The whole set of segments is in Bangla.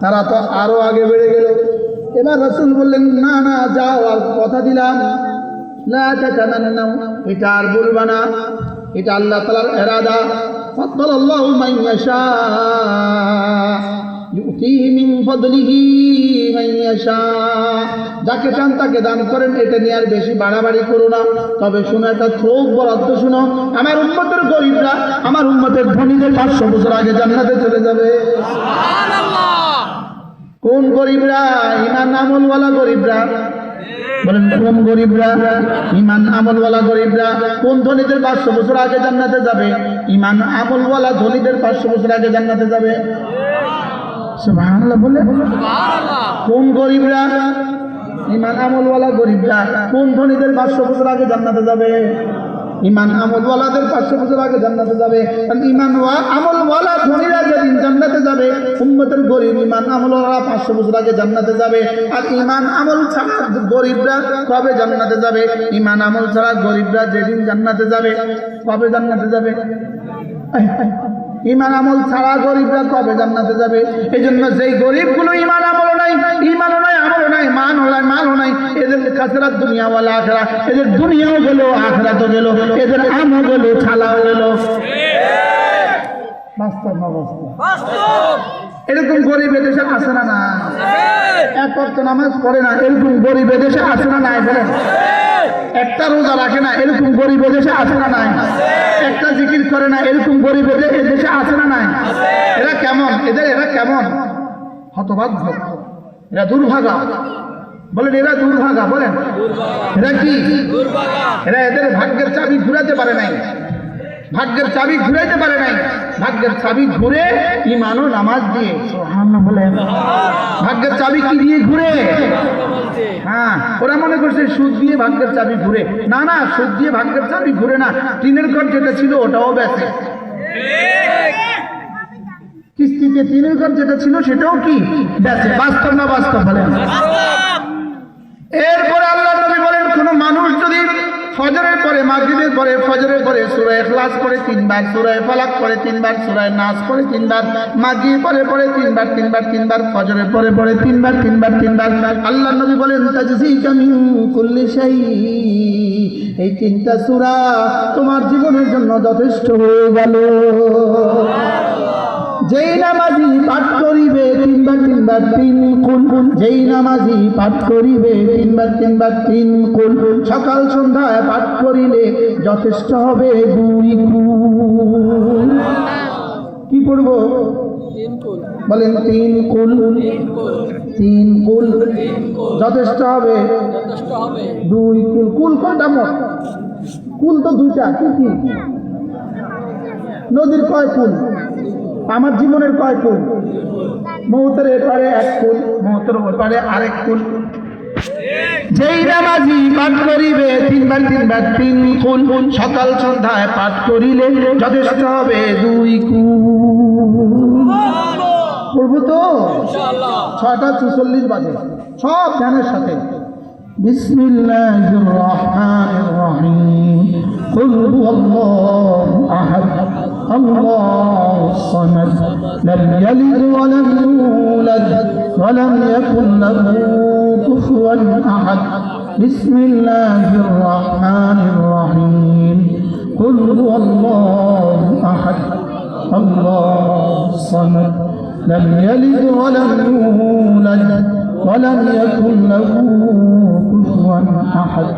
তারা তো আরো আগে বেড়ে গেল। এবার রাসূল বললেন, না না যাও, আর কথা দিলাম, লা তাতামান্নাউ, এটা আর বলবা না, এটা আল্লাহ তাআলার ইরাদা। ফাদ্দালাল্লাহু মান ইয়াশা ইউতিহি মিন ফাদলিহি মান ইয়াশা, যাকে চান তাকে দান করেন, এটা নিয়ে আর বেশি বাড়াবাড়ি করো না। তবে শুনো, একটা চোখ বরাদ্দ শুনো, আমার উম্মতের গরিবরা, আমার উম্মতের ধনীদের 500 বছর আগে জান্নাতে চলে যাবে। সুবহানাল্লাহ। কোন গরিবরা? ঈমান আমলওয়ালা গরিবরা। বলেন কোন গরিবরা? ঈমান আমলওয়ালা গরিবরা। কোন ধনীদের 500 বছর আগে জান্নাতে যাবে? ঈমান আমলওয়ালা ধনীদের 500 বছর আগে জান্নাতে যাবে। সুবহানাল্লাহ বলে। সুবহানাল্লাহ। কোন গরিবরা? ঈমান আমলওয়ালা গরিবরা। কোন ধনীদের 500 বছর আগে জান্নাতে যাবে? ঈমান আমলওয়ালাদের 500 বছর আগে জান্নাতে যাবে। কারণ ঈমান আমলওয়ালা ধনীরা যেদিন জান্নাতে যাবে, উম্মতের গরিব ঈমান আমলওয়ালা 500 বছর আগে জান্নাতে যাবে। আর ঈমান আমল ছাড়া গরিবরা কবে জান্নাতে যাবে? ঈমান আমল ছাড়া গরিবরা যেদিন জান্নাতে যাবে, কবে জান্নাতে যাবে? ঈমান আমল ছাড়া গরিবরা কবে জান্নাতে যাবে? এই জন্য যেই গরিবগুলো ঈমান আমল নাই, ঈমানও নাই, আমলও নাই, মালও নাই, এদের খাসরাত দুনিয়া ওয়াল আখিরাত, এদের দুনিয়াও গেল, আখিরাতও গেল, এদের আমও গেল, ছালাও গেল। বাস্তব অবস্থা, বাস্তব। এরকম গরিব এদেশে আছে না? না, এক ওয়াক্ত নামাজ পড়ে না, এরকম গরিব এদেশে আছে না? নাই বলেন। একটা রোজা রাখে না, এরকম গরিব এদেশে আছে না? নাই। একটা জিকির করে না, এরকম গরিব এদেশে আছে না? নাই। এরা কেমন? এরা কেমন? হতভাগ্য, এরা দুর্ভাগা। বলেন এরা দুর্ভাগা। বলেন এরা কি? এরা এদের ভাগ্যের চাবি ঘুরাতে পারে নাই, ভাগ্যের চাবি ঘুরাইতে পারে নাই। ভাগ্যের চাবি ঘুরে ঈমান ও নামাজ দিয়ে। সুবহানাল্লাহ বলেন। ভাগ্যের চাবি কি দিয়ে ঘুরে? হ্যাঁ, ওরা মনে করছে সুদ দিয়ে ভাগ্যের চাবি ঘুরে। না না, সুদ দিয়ে ভাগ্যের চাবি ঘুরে না। টিনের ঘর যেটা ছিল ওটাও বেচে, কিস্তিতে টিনের ঘর যেটা ছিল সেটাও কি বেচে। বাস্তব না বাস্তব বলেন? এরপরে আল্লাহ নবী বলেন, কোন মানুষ যদি ফজরের পরে, মাগরিবের পরে, ফজরের পরে সূরা ইখলাস পড়ে 3 বার, সূরা ফালাক পড়ে 3 বার, সূরা নাস পড়ে 3 বার, মাগরিব পরে 3 বার 3 বার 3 বার, ফজরের পরে 3 বার 3 বার 3 বার, আল্লাহ নবী বলেন তাজজিকা মিন কুল্লি শাই, এই 3টা সূরা তোমার জীবনের জন্য যথেষ্ট হয়ে গেল। যেই নামাজি পাঠ করিবে 3 বার 3 বার 3 কুল, যেই নামাজি পাঠ করিবে 3 বার 3 বার 3 কুল, সকাল সন্ধ্যায় পাঠ করিলে যথেষ্ট হবে 2 কুল। কি পড়ব? 3 কুল। বলেন 3 কুল। 3 কুল যথেষ্ট হবে 2 কুল। কুল কয়টা মোট? কুল তো 2টা। কি কি? নদীর কয় কুল? আমার জীবনের কয় কুল? মৌতের এপারে 1 কুল, মৌতের ওপারে আরেক কুল। যেই নামাজি পাঠ করিবে 3 বার 3 বার 3 কুল, সকাল সন্ধ্যায় পাঠ করিলে যথেষ্ট হবে 2 কুল। পড়বো তো ইনশাআল্লাহ। 6:44 বাজে, সব ধ্যানের সাথে। বিসমিল্লাহির রহমানির রহিম। কুল হুয়াল্লাহু আহাদ, আল্লাহুস সামাদ, লাম ইয়ালিদ ওয়া লাম ইউলাদ ওয়া লাম ইয়াকুল লাহু কুফুয়ান আহাদ। বিসমিল্লাহির রহমানির রহিম। কুল হুয়াল্লাহু আহাদ, আল্লাহুস সামাদ, লাম ইয়ালিদ ওয়া লাম ইউলাদ ওয়া লাম ইয়াকুল লাহু কুফুয়ান আহাদ।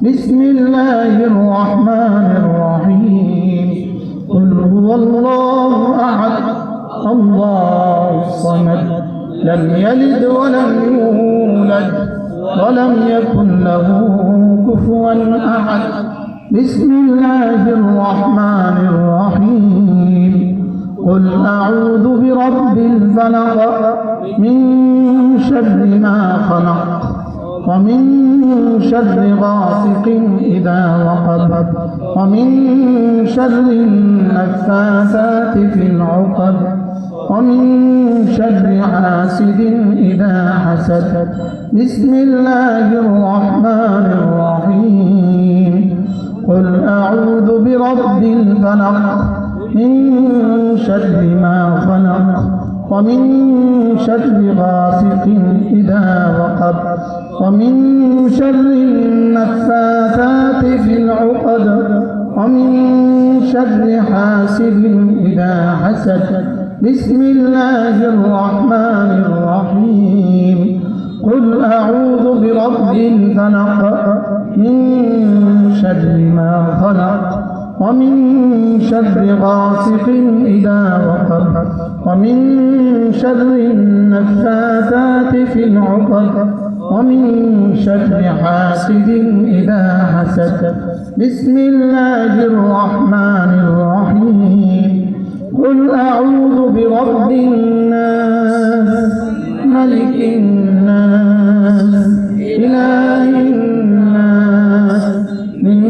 বিসমিল্লাহির রহমানির রহিম। قل هو الله أحد الله الصمد لم يلد ولم يولد ولم يكن له كفوا أحد. بسم الله الرحمن الرحيم. قل أعوذ برب الفلق من شر ما خلق ومن شر غاسق إذا وقب ومن شر النفاثات في العقد ومن شر حاسد إذا حسد. بسم الله الرحمن الرحيم. قل أعوذ برب الفلق من شر ما خلق ومن شر غاسق إذا وقب ومن شر النفاثات في العقد ومن شر حاسد إذا حسد بسم الله الرحمن الرحيم قل أعوذ برب الفلق من شر ما خلق ومن شر غاسق إذا وقب ومن شر النفاثات في العقد ومن شر حاسد إذا حسد بسم الله الرحمن الرحيم قل أعوذ برب الناس ملك الناس إله الناس من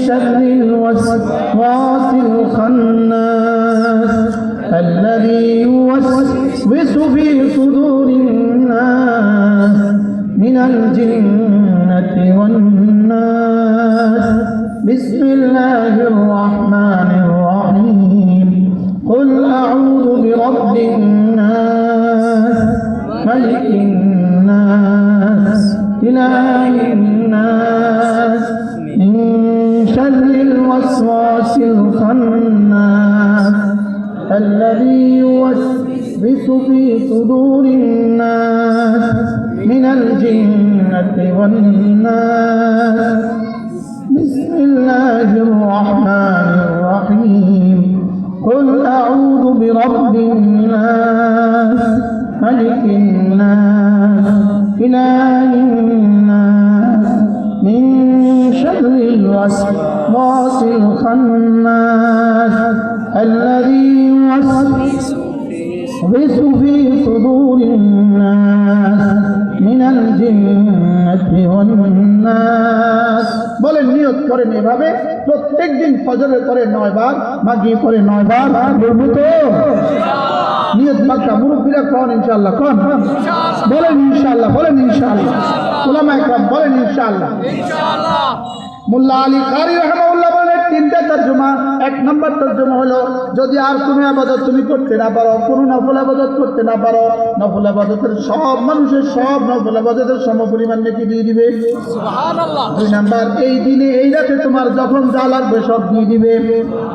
شر الوسواس الخناس الذي يوسوس في صدور الناس من الجنة والناس بسم الله الرحمن الرحيم قل أعوذ برب الناس ملك الناس إله الناس من شر الوسواس الخناس الذي يوسوس في صدور الناس من الجنة والناس بسم الله الرحمن الرحيم قل أعوذ برب الناس ملك الناس إله الناس من شر الوسواس الخناس الذي يوسوس في صدور الناس من الجنة والناس বলেন নিয়ত করেন এভাবে প্রত্যেক দিন ফজরের পরে 9 বার মাগরিব পরে 9 বার বলবো তো নিয়ত পাক্কা মুরব্বিরা কোন ইনশাআল্লাহ কোন বলেন ইনশাআল্লাহ বলেন ইনশাআল্লাহ উলামা একরাম বলেন ইনশাআল্লাহ ইনশাআল্লাহ মোল্লা আলী কারি রাহমাহুল্লাহ বলেন তিনটা তরজমা এক নম্বর তরজমা হলো যদি আর কোনো ইবাদত তুমি করতে না পারো কোনো নফল ইবাদত করতে না পারো নফল ইবাদতের সব মানুষের সব নফল ইবাদতের সমপরিমাণ নেকি দিয়ে দিবে সুবহানাল্লাহ দুই নাম্বার এই দিনে এই রাতে তোমার যখন যা লাগবে সব দিয়ে দিবে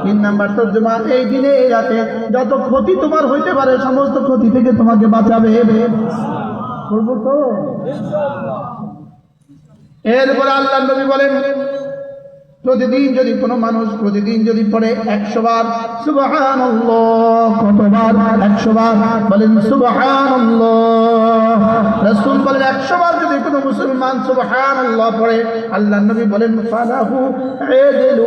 তিন নাম্বার তরজমা এই দিনে এই রাতে যত ক্ষতি তোমার হইতে পারে সমস্ত ক্ষতি থেকে তোমাকে বাঁচাবে বলবো তো ইনশাআল্লাহ এরপর আল্লাহর নবী বলেন প্রতিদিন যদি কোনো মানুষ প্রতিদিন যদি পড়ে 100 বার সুবহানাল্লাহ কতবার 100 বার বলেন সুবহানাল্লাহ রাসূল বলেন 100 বার যদি কোনো মুসলমান সুবহানাল্লাহ পড়ে আল্লাহর নবী বলেন ফালাহু আদলু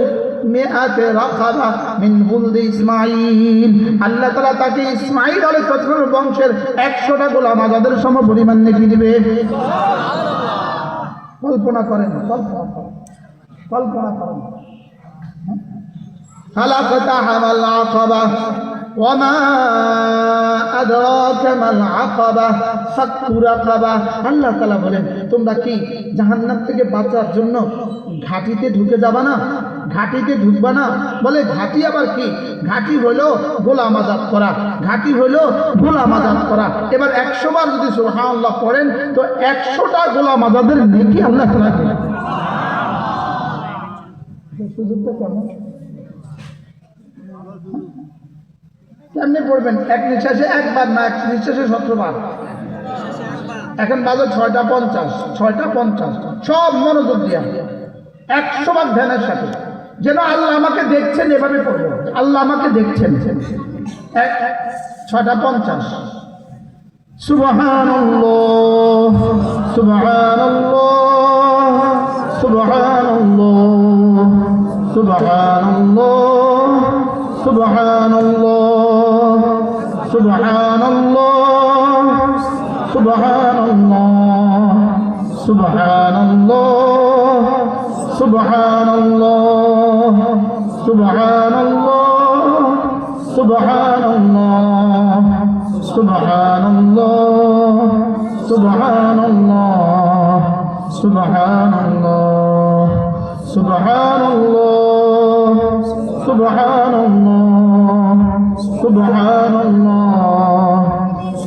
মিআতে রাকাবা মিন বুলদি ইসমাঈল আল্লাহ তাআলা তাকে ইসমাঈল আলাইহিস সালামের বংশের 100টা গোলাম আজাদের সমপরিমাণ নেকি দিবে কল্পনা করেন কল্পনা করেন খালাকতাহা মাল আকাবা ওয়ামা আদরাকা মাল আকাবা ফাক্কু রাকাবা আল্লাহ তাআলা বলেন তোমরা কি জাহান্নাম থেকে বাঁচার জন্য ঘাটিতে ঢুকে যাবা না ঘাটিতে ঢুকবা না বলে ঘাটি আবার কি ঘাটি হলো গোলাম আজাদ করা ঘাটি হলো গোলাম আজাদ করা এবার 100 বার যদি সুবহানাল্লাহ পড়েন তো 100টা গোলাম আজাদের নেকি আল্লাহ তাআলা দেন সুযোগটা কেমন কেমনে পড়বেন এক নিঃশ্বাসে একবার না এক নিঃশ্বাসে 17 বার এখন বাজে 6:50 সব মনোযোগ দিয়া 100 বার ধ্যানের সাথে যেন আল্লাহ আমাকে দেখছেন এভাবে পড়বো আল্লাহ আমাকে দেখছেন 6:50 সুবহানাল্লাহ সুবহানাল্লাহ সুবহানাল্লাহ সুবহানাল্লাহ সুবহানাল্লাহ সুবহানাল্লাহ সুবহানাল্লাহ সুবহানাল্লাহ সুবহানাল্লাহ সুবহানাল্লাহ সুবহানাল্লাহ সুবহানাল্লাহ সুবহানাল্লাহ সুবহানাল্লাহ সুবহানাল্লাহ সুবহানাল্লাহ সুবহানাল্লাহ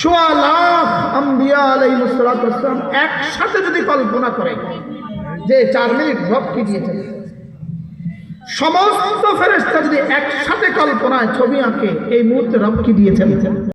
সোয়া লাখ আম্বিয়া আলাইহিস সালাতু ওয়াস সালাম একসাথে যদি কল্পনা করে যে 4 মিনিট রব কি দিয়েছেন, সমস্ত ফেরেশতা যদি একসাথে কল্পনায় ছবি আঁকে এই মুহূর্তে রব কি দিয়েছেন,